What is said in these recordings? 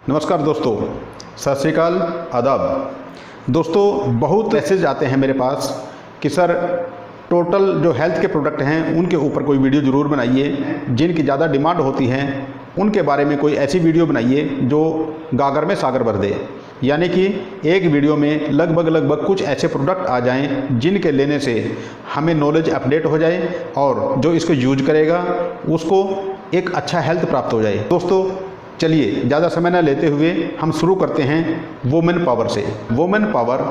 नमस्कार दोस्तों, सत श्री अकाल, आदाब। दोस्तों, बहुत मैसेज आते हैं मेरे पास कि सर टोटल जो हेल्थ के प्रोडक्ट हैं उनके ऊपर कोई वीडियो ज़रूर बनाइए, जिनकी ज़्यादा डिमांड होती हैं उनके बारे में कोई ऐसी वीडियो बनाइए जो गागर में सागर भर दे। यानी कि एक वीडियो में लगभग कुछ ऐसे प्रोडक्ट आ जाएं जिनके लेने से हमें नॉलेज अपडेट हो जाए और जो इसको यूज करेगा उसको एक अच्छा हेल्थ प्राप्त हो जाए। दोस्तों चलिए ज़्यादा समय न लेते हुए हम शुरू करते हैं वुमेन पावर से। Women power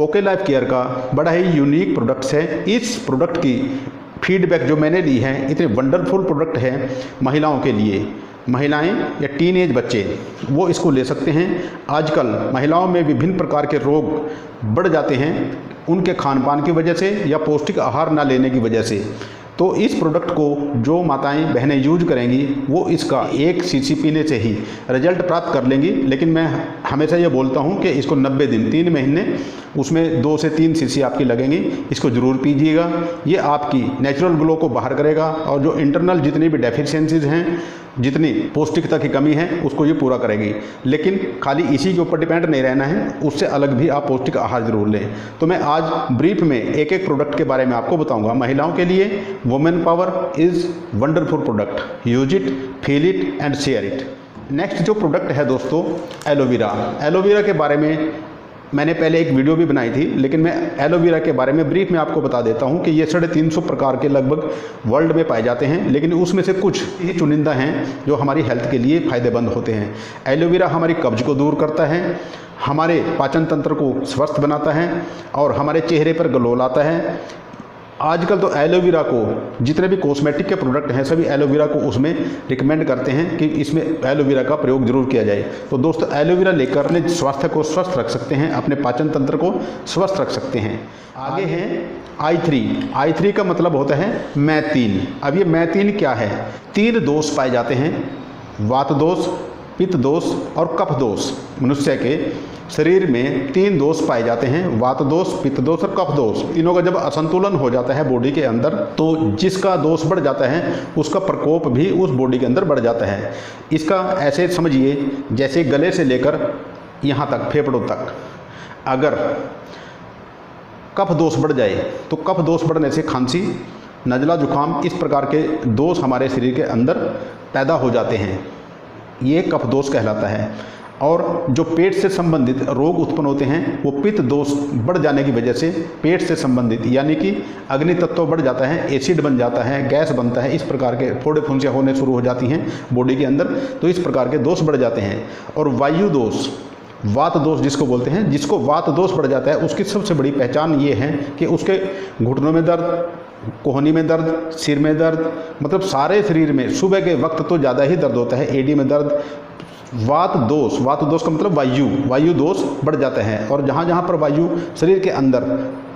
okay life care का बड़ा ही यूनिक प्रोडक्ट्स है। इस प्रोडक्ट की फीडबैक जो मैंने ली है, इतने वंडरफुल प्रोडक्ट है महिलाओं के लिए। महिलाएं या टीन एज बच्चे वो इसको ले सकते हैं। आजकल महिलाओं में विभिन्न प्रकार के रोग बढ़ जाते हैं उनके खान पान की वजह से या पौष्टिक आहार ना लेने की वजह से। तो इस प्रोडक्ट को जो माताएं बहनें यूज करेंगी वो इसका 1 सीसी पीने से ही रिजल्ट प्राप्त कर लेंगी। लेकिन मैं हमेशा ये बोलता हूँ कि इसको 90 दिन 3 महीने उसमें 2 से 3 सीसी आपकी लगेंगी। इसको ज़रूर पीजिएगा। ये आपकी नेचुरल ग्लो को बाहर करेगा और जो इंटरनल जितनी भी डेफिशिएंसीज हैं, जितनी पौष्टिकता की कमी है, उसको ये पूरा करेगी। लेकिन खाली इसी के ऊपर डिपेंड नहीं रहना है, उससे अलग भी आप पौष्टिक आहार जरूर लें। तो मैं आज ब्रीफ में एक एक प्रोडक्ट के बारे में आपको बताऊंगा। महिलाओं के लिए women power is wonderful product. Use it, feel it and share it. Next जो प्रोडक्ट है दोस्तों, एलोवेरा। एलोवेरा के बारे में मैंने पहले एक वीडियो भी बनाई थी, लेकिन मैं एलोवेरा के बारे में ब्रीफ में आपको बता देता हूं कि ये 350 प्रकार के लगभग वर्ल्ड में पाए जाते हैं, लेकिन उसमें से कुछ ही चुनिंदा हैं जो हमारी हेल्थ के लिए फ़ायदेमंद होते हैं। एलोवेरा हमारी कब्ज को दूर करता है, हमारे पाचन तंत्र को स्वस्थ बनाता है और हमारे चेहरे पर ग्लो लाता है। आजकल तो एलोवेरा को जितने भी कॉस्मेटिक के प्रोडक्ट हैं सभी एलोवेरा को उसमें रिकमेंड करते हैं कि इसमें एलोवेरा का प्रयोग जरूर किया जाए। तो दोस्तों एलोवेरा लेकर अपने स्वास्थ्य को स्वस्थ रख सकते हैं, अपने पाचन तंत्र को स्वस्थ रख सकते हैं। आगे हैं I3 का मतलब होता है मैथीन। अब ये मैथीन क्या है? 3 दोष पाए जाते हैं, वात दोष, पित्त दोष और कफ दोष। मनुष्य के शरीर में 3 दोष पाए जाते हैं, वात दोष, पित्त दोष और कफ दोष। तीनों का जब असंतुलन हो जाता है बॉडी के अंदर तो जिसका दोष बढ़ जाता है उसका प्रकोप भी उस बॉडी के अंदर बढ़ जाता है। इसका ऐसे समझिए जैसे गले से लेकर यहाँ तक फेफड़ों तक अगर कफ दोष बढ़ जाए तो कफ दोष बढ़ने से खांसी, नज़ला, जुकाम इस प्रकार के दोष हमारे शरीर के अंदर पैदा हो जाते हैं। ये कफ दोष कहलाता है। और जो पेट से संबंधित रोग उत्पन्न होते हैं वो पित्त दोष बढ़ जाने की वजह से पेट से संबंधित यानी कि अग्नि तत्व बढ़ जाता है, एसिड बन जाता है, गैस बनता है, इस प्रकार के फोड़े फुंसियाँ होने शुरू हो जाती हैं बॉडी के अंदर। तो इस प्रकार के दोष बढ़ जाते हैं। और वायु दोष, वात दोष जिसको बोलते हैं, जिसको वात दोष बढ़ जाता है उसकी सबसे बड़ी पहचान ये है कि उसके घुटनों में दर्द, कोहनी में दर्द, सिर में दर्द, मतलब सारे शरीर में सुबह के वक्त तो ज़्यादा ही दर्द होता है, एडी में दर्द। वात दोष का मतलब वायु दोष बढ़ जाते हैं। और जहाँ जहाँ पर वायु शरीर के अंदर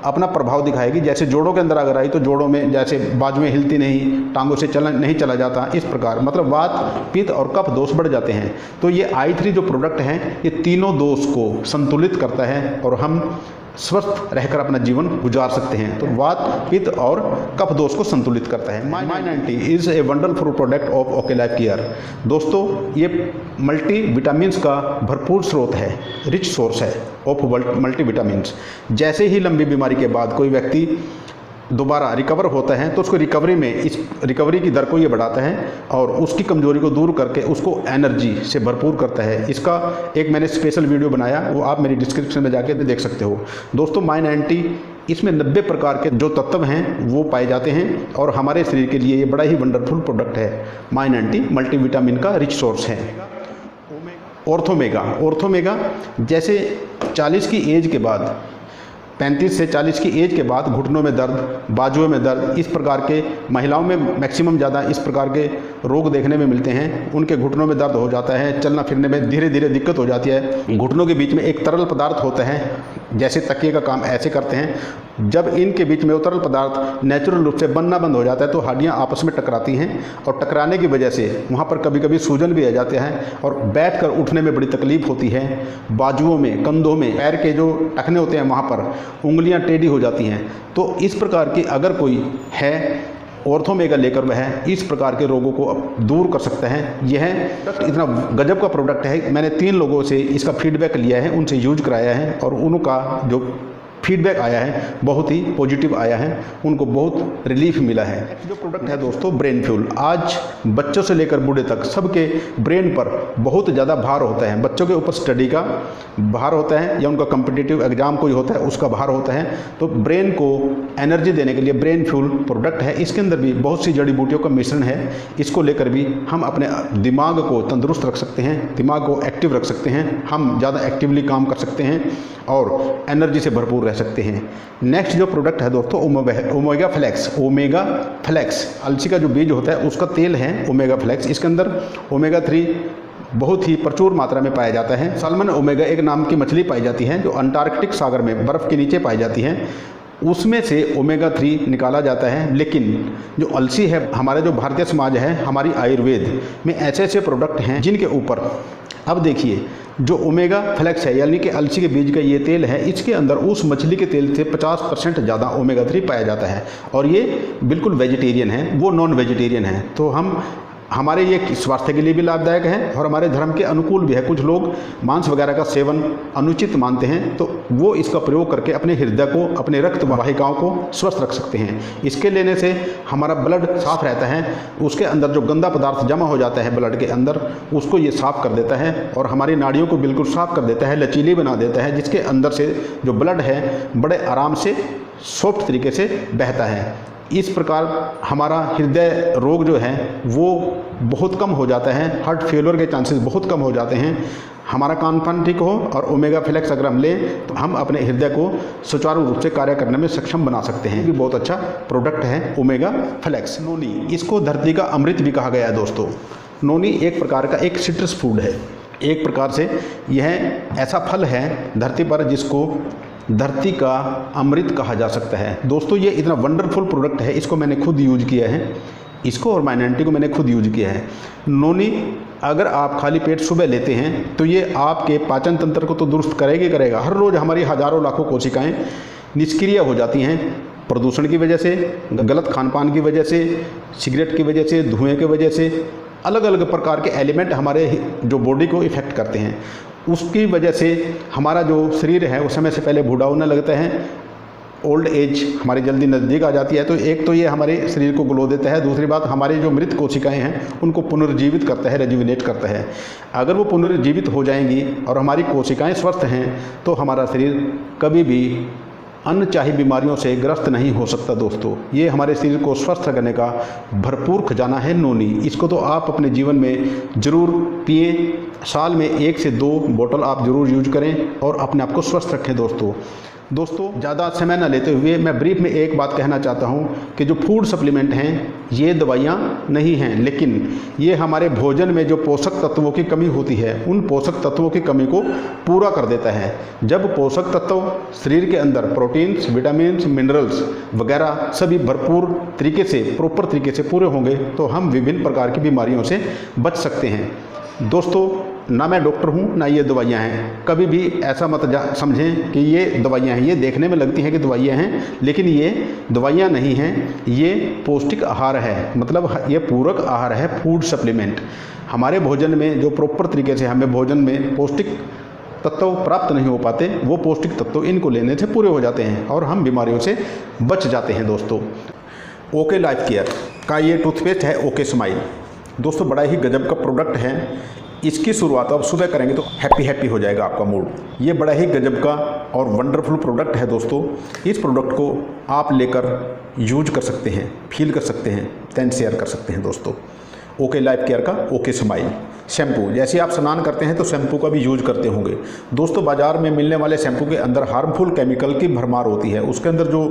अपना प्रभाव दिखाएगी, जैसे जोड़ों के अंदर अगर आई तो जोड़ों में जैसे बाजुएं हिलती नहीं, टांगों से नहीं चला जाता, इस प्रकार मतलब वात, पित्त और कफ दोष बढ़ जाते हैं। तो ये I3 जो प्रोडक्ट हैं ये तीनों दोष को संतुलित करता है और हम स्वस्थ रहकर अपना जीवन गुजार सकते हैं। तो वात, पित्त और कफ दोष को संतुलित करता है। My90 is a wonderful product of okay life care. दोस्तों ये मल्टी विटामिन्स का भरपूर स्रोत है, रिच सोर्स है ऑफ मल्टी विटामिन्स। जैसे ही लंबी बीमारी के बाद कोई व्यक्ति दोबारा रिकवर होता है तो उसको इस रिकवरी की दर को ये बढ़ाता है और उसकी कमजोरी को दूर करके उसको एनर्जी से भरपूर करता है। इसका एक मैंने स्पेशल वीडियो बनाया, वो आप मेरी डिस्क्रिप्शन में जाके देख सकते हो। दोस्तों My90 इसमें 90 प्रकार के जो तत्व हैं वो पाए जाते हैं और हमारे शरीर के लिए ये बड़ा ही वंडरफुल प्रोडक्ट है। My90 मल्टीविटामिन का रिच सोर्स है। ऑर्थोमेगा जैसे 40 की एज के बाद, 35 से 40 की एज के बाद घुटनों में दर्द, बाजुओं में दर्द, इस प्रकार के महिलाओं में मैक्सिमम ज़्यादा इस प्रकार के रोग देखने में मिलते हैं। उनके घुटनों में दर्द हो जाता है, चलना फिरने में धीरे धीरे दिक्कत हो जाती है। घुटनों के बीच में एक तरल पदार्थ होता है, जैसे तकिए का काम ऐसे करते हैं। जब इनके बीच में वो तरल पदार्थ नेचुरल रूप से बनना बंद हो जाता है तो हड्डियाँ आपस में टकराती हैं और टकराने की वजह से वहाँ पर कभी कभी सूजन भी आ जाते हैं और बैठकर उठने में बड़ी तकलीफ होती है। बाजुओं में, कंधों में, पैर के जो टखने होते हैं वहाँ पर उंगलियाँ टेढ़ी हो जाती हैं। तो इस प्रकार की अगर कोई है ऑर्थोमेगा लेकर वह इस प्रकार के रोगों को दूर कर सकता है। यह इतना गजब का प्रोडक्ट है, मैंने 3 लोगों से इसका फीडबैक लिया है, उनसे यूज कराया है और उनका जो फीडबैक आया है बहुत ही पॉजिटिव आया है, उनको बहुत रिलीफ मिला है। जो प्रोडक्ट है दोस्तों ब्रेन फ्यूल, आज बच्चों से लेकर बूढ़े तक सबके ब्रेन पर बहुत ज़्यादा भार होता है। बच्चों के ऊपर स्टडी का भार होता है या उनका कम्पिटिटिव एग्जाम कोई होता है उसका भार होता है, तो ब्रेन को एनर्जी देने के लिए ब्रेन फ्यूल प्रोडक्ट है। इसके अंदर भी बहुत सी जड़ी बूटियों का मिश्रण है। इसको लेकर भी हम अपने दिमाग को तंदुरुस्त रख सकते हैं, दिमाग को एक्टिव रख सकते हैं, हम ज़्यादा एक्टिवली काम कर सकते हैं और एनर्जी से भरपूर रह सकते हैं। नेक्स्ट जो प्रोडक्ट है दोस्तों ओमेगा फ्लेक्स। ओमेगा फ्लेक्स अलसी का जो बीज होता है उसका तेल है ओमेगा फ्लेक्स। इसके अंदर ओमेगा 3 बहुत ही प्रचुर मात्रा में पाया जाता है। साल्मन ओमेगा एक नाम की मछली पाई जाती है जो अंटार्कटिक सागर में बर्फ़ के नीचे पाई जाती है, उसमें से ओमेगा 3 निकाला जाता है। लेकिन जो अलसी है, हमारे जो भारतीय समाज है, हमारी आयुर्वेद में ऐसे ऐसे प्रोडक्ट हैं जिनके ऊपर अब देखिए जो ओमेगा फ्लेक्स है यानी कि अलसी के बीज का ये तेल है, इसके अंदर उस मछली के तेल से 50% ज़्यादा ओमेगा 3 पाया जाता है और ये बिल्कुल वेजिटेरियन है, वो नॉन वेजिटेरियन है। तो हमारे ये स्वास्थ्य के लिए भी लाभदायक है और हमारे धर्म के अनुकूल भी है। कुछ लोग मांस वगैरह का सेवन अनुचित मानते हैं तो वो इसका प्रयोग करके अपने हृदय को, अपने रक्त वाहिकाओं को स्वस्थ रख सकते हैं। इसके लेने से हमारा ब्लड साफ रहता है, उसके अंदर जो गंदा पदार्थ जमा हो जाता है ब्लड के अंदर उसको ये साफ कर देता है और हमारी नाड़ियों को बिल्कुल साफ कर देता है, लचीली बना देता है, जिसके अंदर से जो ब्लड है बड़े आराम से सॉफ्ट तरीके से बहता है। इस प्रकार हमारा हृदय रोग जो है वो बहुत कम हो जाता है, हार्ट फेलियर के चांसेस बहुत कम हो जाते हैं। हमारा खान पान ठीक हो और ओमेगा फ्लेक्स अगर हम लें तो हम अपने हृदय को सुचारू रूप से कार्य करने में सक्षम बना सकते हैं। ये बहुत अच्छा प्रोडक्ट है ओमेगा फ्लेक्स। नोनी, इसको धरती का अमृत भी कहा गया है दोस्तों। नोनी एक प्रकार का एक सिट्रस फूड है, एक प्रकार से यह ऐसा फल है धरती पर जिसको धरती का अमृत कहा जा सकता है। दोस्तों ये इतना वंडरफुल प्रोडक्ट है, इसको मैंने खुद यूज किया है, इसको और माइनॉरिटी को मैंने खुद यूज किया है। नोनी अगर आप खाली पेट सुबह लेते हैं तो ये आपके पाचन तंत्र को तो दुरुस्त करेगा। हर रोज़ हमारी हज़ारों लाखों कोशिकाएं निष्क्रिय हो जाती हैं प्रदूषण की वजह से, गलत खान पान की वजह से, सिगरेट की वजह से, धुएँ की वजह से, अलग अलग प्रकार के एलिमेंट हमारे जो बॉडी को इफ़ेक्ट करते हैं। उसकी वजह से हमारा जो शरीर है वो समय से पहले बूढ़ा होने लगता है, ओल्ड एज हमारी जल्दी नज़दीक आ जाती है। तो एक तो ये हमारे शरीर को ग्लो देता है, दूसरी बात हमारी जो मृत कोशिकाएं हैं उनको पुनर्जीवित करता है, रेजुविनेट करता है। अगर वो पुनर्जीवित हो जाएंगी और हमारी कोशिकाएं स्वस्थ हैं तो हमारा शरीर कभी भी अनचाही बीमारियों से ग्रस्त नहीं हो सकता। दोस्तों ये हमारे शरीर को स्वस्थ करने का भरपूर खजाना है नोनी। इसको तो आप अपने जीवन में ज़रूर पिए, साल में 1 से 2 बोतल आप ज़रूर यूज करें और अपने आप को स्वस्थ रखें। दोस्तों ज़्यादा समय न लेते हुए मैं ब्रीफ में एक बात कहना चाहता हूँ कि जो फूड सप्लीमेंट हैं ये दवाइयाँ नहीं हैं, लेकिन ये हमारे भोजन में जो पोषक तत्वों की कमी होती है उन पोषक तत्वों की कमी को पूरा कर देता है। जब पोषक तत्व शरीर के अंदर प्रोटीन्स, विटामिन्स, मिनरल्स वगैरह सभी भरपूर तरीके से, प्रॉपर तरीके से पूरे होंगे तो हम विभिन्न प्रकार की बीमारियों से बच सकते हैं। दोस्तों ना मैं डॉक्टर हूँ ना ये दवाइयाँ हैं, कभी भी ऐसा मत समझें कि ये दवाइयाँ हैं। ये देखने में लगती हैं कि दवाइयाँ हैं लेकिन ये दवाइयाँ नहीं हैं, ये पौष्टिक आहार है, मतलब ये पूरक आहार है, फूड सप्लीमेंट। हमारे भोजन में जो प्रॉपर तरीके से हमें भोजन में पौष्टिक तत्व प्राप्त नहीं हो पाते वो पौष्टिक तत्व इनको लेने से पूरे हो जाते हैं और हम बीमारियों से बच जाते हैं। दोस्तों ओके लाइफ केयर का ये टूथपेस्ट है ओके स्माइल। दोस्तों बड़ा ही गजब का प्रोडक्ट है, इसकी शुरुआत आप सुबह करेंगे तो हैप्पी हो जाएगा आपका मूड। ये बड़ा ही गजब का और वंडरफुल प्रोडक्ट है। दोस्तों इस प्रोडक्ट को आप लेकर यूज कर सकते हैं, फील कर सकते हैं, देन शेयर कर सकते हैं। दोस्तों ओके लाइफ केयर का ओके स्माइल शैम्पू, जैसे आप स्नान करते हैं तो शैम्पू का भी यूज करते होंगे। दोस्तों बाज़ार में मिलने वाले शैम्पू के अंदर हार्मफुल केमिकल की भरमार होती है, उसके अंदर जो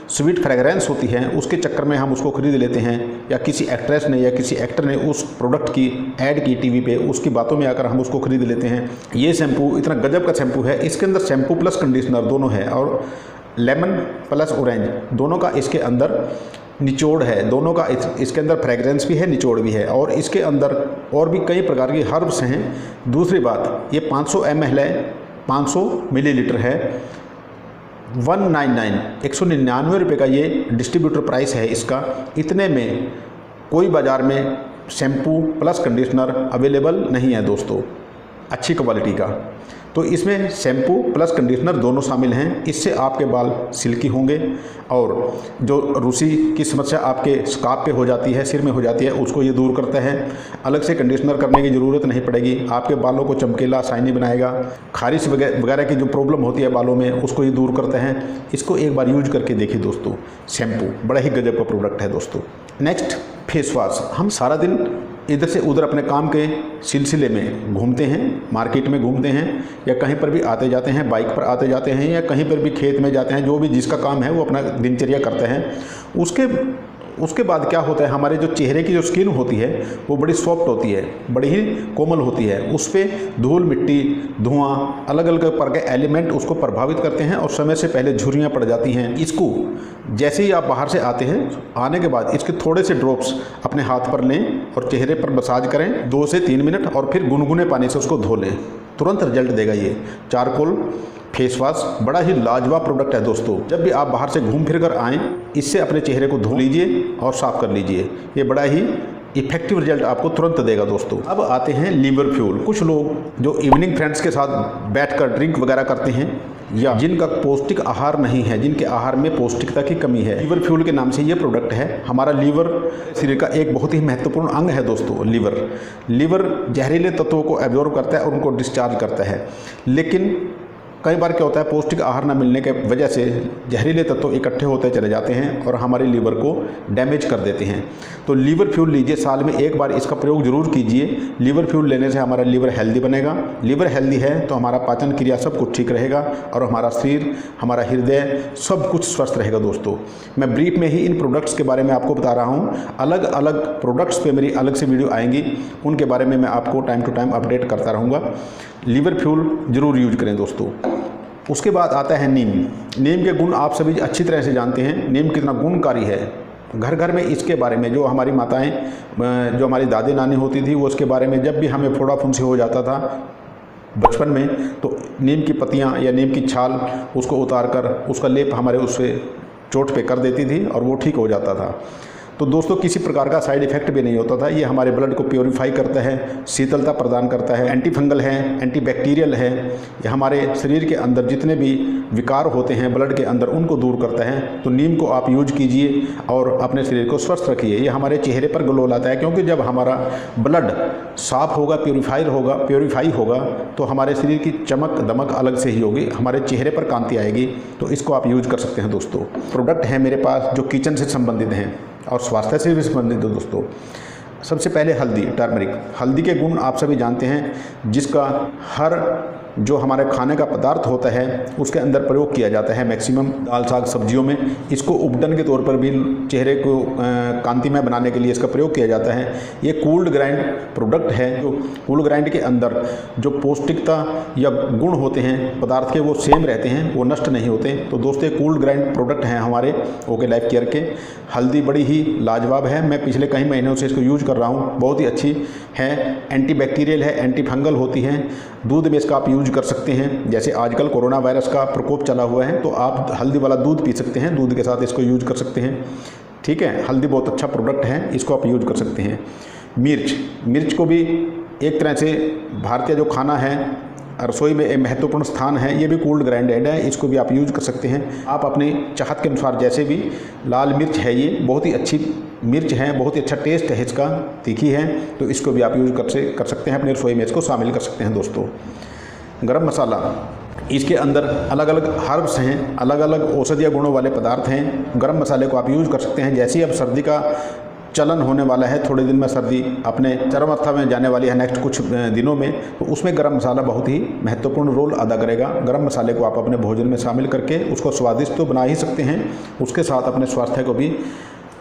स्वीट फ्रेगरेंस होती है उसके चक्कर में हम उसको खरीद लेते हैं, या किसी एक्ट्रेस ने या किसी एक्टर ने उस प्रोडक्ट की ऐड की टीवी पे, उसकी बातों में आकर हम उसको खरीद लेते हैं। ये शैम्पू इतना गजब का शैम्पू है, इसके अंदर शैम्पू प्लस कंडीशनर दोनों है और लेमन प्लस ऑरेंज दोनों का इसके अंदर निचोड़ है, दोनों का इसके अंदर फ्रेगरेंस भी है, निचोड़ भी है और इसके अंदर और भी कई प्रकार की हर्ब्स हैं। दूसरी बात ये 500 ml है, 500 मिलीलीटर है। 199 रुपये का ये डिस्ट्रीब्यूटर प्राइस है इसका। इतने में कोई बाज़ार में शैम्पू प्लस कंडीशनर अवेलेबल नहीं है दोस्तों अच्छी क्वालिटी का। तो इसमें शैम्पू प्लस कंडीशनर दोनों शामिल हैं। इससे आपके बाल सिल्की होंगे और जो रूसी की समस्या आपके स्कार्फ पे हो जाती है, सिर में हो जाती है, उसको ये दूर करता है। अलग से कंडीशनर करने की ज़रूरत नहीं पड़ेगी। आपके बालों को चमकीला शाइनी बनाएगा। खारिश वगैरह की जो प्रॉब्लम होती है बालों में उसको ये दूर करते हैं। इसको एक बार यूज करके देखिए दोस्तों। शैम्पू बड़ा ही गजब का प्रोडक्ट है दोस्तों। Next face wash. हम सारा दिन इधर से उधर अपने काम के सिलसिले में घूमते हैं, मार्केट में घूमते हैं या कहीं पर भी आते जाते हैं, बाइक पर आते जाते हैं या कहीं पर भी खेत में जाते हैं, जो भी जिसका काम है वो अपना दिनचर्या करते हैं। उसके बाद क्या होता है, हमारे जो चेहरे की जो स्किन होती है वो बड़ी सॉफ्ट होती है, बड़ी ही कोमल होती है। उस पर धूल मिट्टी धुआं अलग अलग प्रकार के एलिमेंट उसको प्रभावित करते हैं और समय से पहले झुर्रियाँ पड़ जाती हैं। इसको जैसे ही आप बाहर से आते हैं, आने के बाद इसके थोड़े से ड्रॉप्स अपने हाथ पर लें और चेहरे पर मसाज करें 2 से 3 मिनट और फिर गुनगुने पानी से उसको धो लें। तुरंत रिजल्ट देगा ये चारकोल फेस वॉश। बड़ा ही लाजवाब प्रोडक्ट है दोस्तों। जब भी आप बाहर से घूम फिर कर आएँ, इससे अपने चेहरे को धो लीजिए और साफ कर लीजिए। ये बड़ा ही इफेक्टिव रिजल्ट आपको तुरंत देगा दोस्तों। अब आते हैं लीवर फ्यूल। कुछ लोग जो इवनिंग फ्रेंड्स के साथ बैठकर ड्रिंक वगैरह करते हैं या जिनका पौष्टिक आहार नहीं है, जिनके आहार में पौष्टिकता की कमी है, लीवर फ्यूल के नाम से ये प्रोडक्ट है। हमारा लीवर शरीर का एक बहुत ही महत्वपूर्ण अंग है दोस्तों। लीवर जहरीले तत्वों को एब्जॉर्ब करता है और उनको डिस्चार्ज करता है। लेकिन कई बार क्या होता है, पौष्टिक आहार न मिलने के वजह से जहरीले तत्व इकट्ठे होते चले जाते हैं और हमारे लीवर को डैमेज कर देते हैं। तो लीवर फ्यूल लीजिए, साल में एक बार इसका प्रयोग जरूर कीजिए। लीवर फ्यूल लेने से हमारा लीवर हेल्दी बनेगा। लीवर हेल्दी है तो हमारा पाचन क्रिया सब कुछ ठीक रहेगा और हमारा शरीर, हमारा हृदय सब कुछ स्वस्थ रहेगा दोस्तों। मैं ब्रीफ में ही इन प्रोडक्ट्स के बारे में आपको बता रहा हूँ। अलग अलग प्रोडक्ट्स पे मेरी अलग से वीडियो आएंगी, उनके बारे में मैं आपको टाइम टू टाइम अपडेट करता रहूँगा। लीवर फ्यूल जरूर यूज करें दोस्तों। उसके बाद आता है नीम। नीम के गुण आप सभी अच्छी तरह से जानते हैं, नीम कितना गुणकारी है। घर घर में इसके बारे में जो हमारी माताएं, जो हमारी दादी नानी होती थी, वो उसके बारे में जब भी हमें फोड़ा फुंसी हो जाता था बचपन में, तो नीम की पत्तियां या नीम की छाल उसको उतार कर उसका लेप हमारे उससे चोट पे कर देती थी और वो ठीक हो जाता था। तो दोस्तों किसी प्रकार का साइड इफेक्ट भी नहीं होता था। ये हमारे ब्लड को प्योरीफाई करता है, शीतलता प्रदान करता है, एंटी फंगल है, एंटी बैक्टीरियल है। ये हमारे शरीर के अंदर जितने भी विकार होते हैं ब्लड के अंदर उनको दूर करता है। तो नीम को आप यूज कीजिए और अपने शरीर को स्वस्थ रखिए। ये हमारे चेहरे पर ग्लो लाता है, क्योंकि जब हमारा ब्लड साफ होगा, प्योरीफाई होगा तो हमारे शरीर की चमक दमक अलग से ही होगी, हमारे चेहरे पर कांति आएगी। तो इसको आप यूज कर सकते हैं दोस्तों। प्रोडक्ट हैं मेरे पास जो किचन से संबंधित हैं और स्वास्थ्य से भी संबंधित है दोस्तों। सबसे पहले हल्दी, टर्मरिक। हल्दी के गुण आप सभी जानते हैं, जिसका हर जो हमारे खाने का पदार्थ होता है उसके अंदर प्रयोग किया जाता है मैक्सिमम दाल साग सब्जियों में। इसको उपटन के तौर पर भी चेहरे को कांतिमय बनाने के लिए इसका प्रयोग किया जाता है। ये कूल्ड ग्राइंड प्रोडक्ट है। जो कूल्ड ग्राइंड के अंदर जो पौष्टिकता या गुण होते हैं पदार्थ के वो सेम रहते हैं, वो नष्ट नहीं होते। तो दोस्तों ये कूल्ड ग्राइंड प्रोडक्ट हैं हमारे ओके लाइफ केयर के। हल्दी बड़ी ही लाजवाब है, मैं पिछले कई महीनों से इसको यूज कर रहा हूँ, बहुत ही अच्छी है। एंटी बैक्टीरियल है, एंटी फंगल होती है। दूध में इसका आप यूज कर सकते हैं। जैसे आजकल कोरोना वायरस का प्रकोप चला हुआ है तो आप हल्दी वाला दूध पी सकते हैं, दूध के साथ इसको यूज कर सकते हैं। ठीक है, हल्दी बहुत अच्छा प्रोडक्ट है, इसको आप यूज कर सकते हैं। मिर्च को भी एक तरह से भारतीय जो खाना है रसोई में एक महत्वपूर्ण स्थान है। ये भी कूल्ड ग्राइंडेड है, इसको भी आप यूज कर सकते हैं। आप अपनी चाहत के अनुसार, जैसे भी लाल मिर्च है, ये बहुत ही अच्छी मिर्च है, बहुत ही अच्छा टेस्ट है इसका, तीखी है, तो इसको भी आप यूज कर सकते हैं, अपनी रसोई में इसको शामिल कर सकते हैं दोस्तों। गरम मसाला, इसके अंदर अलग अलग हर्ब्स हैं, अलग अलग औषधीय गुणों वाले पदार्थ हैं। गरम मसाले को आप यूज कर सकते हैं। जैसे ही अब सर्दी का चलन होने वाला है, थोड़े दिन में सर्दी अपने चरम अवस्था में जाने वाली है नेक्स्ट कुछ दिनों में, तो उसमें गरम मसाला बहुत ही महत्वपूर्ण रोल अदा करेगा। गरम मसाले को आप अपने भोजन में शामिल करके उसको स्वादिष्ट तो बना ही सकते हैं, उसके साथ अपने स्वास्थ्य को भी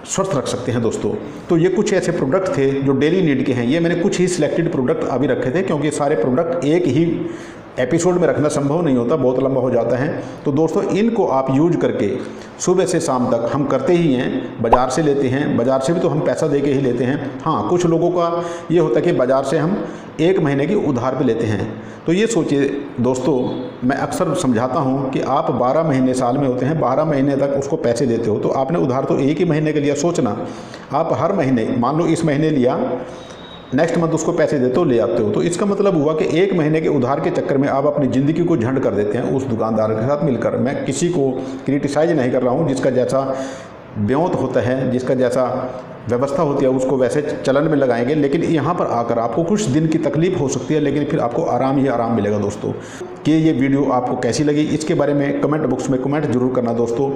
स्वस्थ रख सकते हैं दोस्तों। तो ये कुछ ऐसे प्रोडक्ट थे जो डेली नीड के हैं। ये मैंने कुछ ही सिलेक्टेड प्रोडक्ट अभी रखे थे, क्योंकि सारे प्रोडक्ट एक ही एपिसोड में रखना संभव नहीं होता, बहुत लंबा हो जाता है। तो दोस्तों इनको आप यूज करके सुबह से शाम तक हम करते ही हैं, बाज़ार से लेते हैं, बाज़ार से भी तो हम पैसा दे के ही लेते हैं। हाँ, कुछ लोगों का ये होता है कि बाज़ार से हम 1 महीने की उधार पे लेते हैं। तो ये सोचिए दोस्तों, मैं अक्सर समझाता हूँ कि आप 12 महीने साल में होते हैं, 12 महीने तक उसको पैसे देते हो, तो आपने उधार तो 1 ही महीने के लिया। सोचना आप हर महीने, मान लो इस महीने लिया, नेक्स्ट मंथ उसको पैसे देते हो, ले आते हो, तो इसका मतलब हुआ कि 1 महीने के उधार के चक्कर में आप अपनी ज़िंदगी को झंड कर देते हैं उस दुकानदार के साथ मिलकर। मैं किसी को क्रिटिसाइज नहीं कर रहा हूँ, जिसका जैसा ब्योंत होता है, जिसका जैसा व्यवस्था होती है उसको वैसे चलन में लगाएंगे, लेकिन यहाँ पर आकर आपको कुछ दिन की तकलीफ हो सकती है, लेकिन फिर आपको आराम ही आराम मिलेगा। दोस्तों कि ये वीडियो आपको कैसी लगी इसके बारे में कमेंट बॉक्स में कमेंट जरूर करना। दोस्तों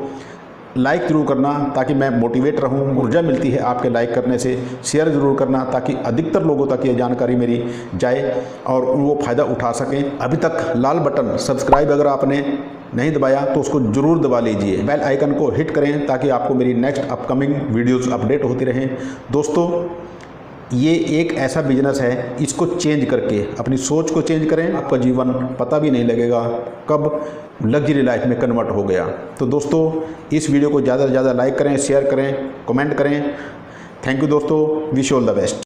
लाइक ज़रूर करना ताकि मैं मोटिवेट रहूं, ऊर्जा मिलती है आपके लाइक करने से। शेयर ज़रूर करना ताकि अधिकतर लोगों तक ये जानकारी मेरी जाए और वो फ़ायदा उठा सकें। अभी तक लाल बटन सब्सक्राइब अगर आपने नहीं दबाया तो उसको ज़रूर दबा लीजिए, बेल आइकन को हिट करें ताकि आपको मेरी नेक्स्ट अपकमिंग वीडियोज़ अपडेट होती रहें। दोस्तों ये एक ऐसा बिजनेस है, इसको चेंज करके अपनी सोच को चेंज करें, आपका जीवन पता भी नहीं लगेगा कब लग्जरी लाइफ में कन्वर्ट हो गया। तो दोस्तों इस वीडियो को ज़्यादा से ज़्यादा लाइक करें, शेयर करें, कमेंट करें। थैंक यू दोस्तों, विश ऑल द बेस्ट।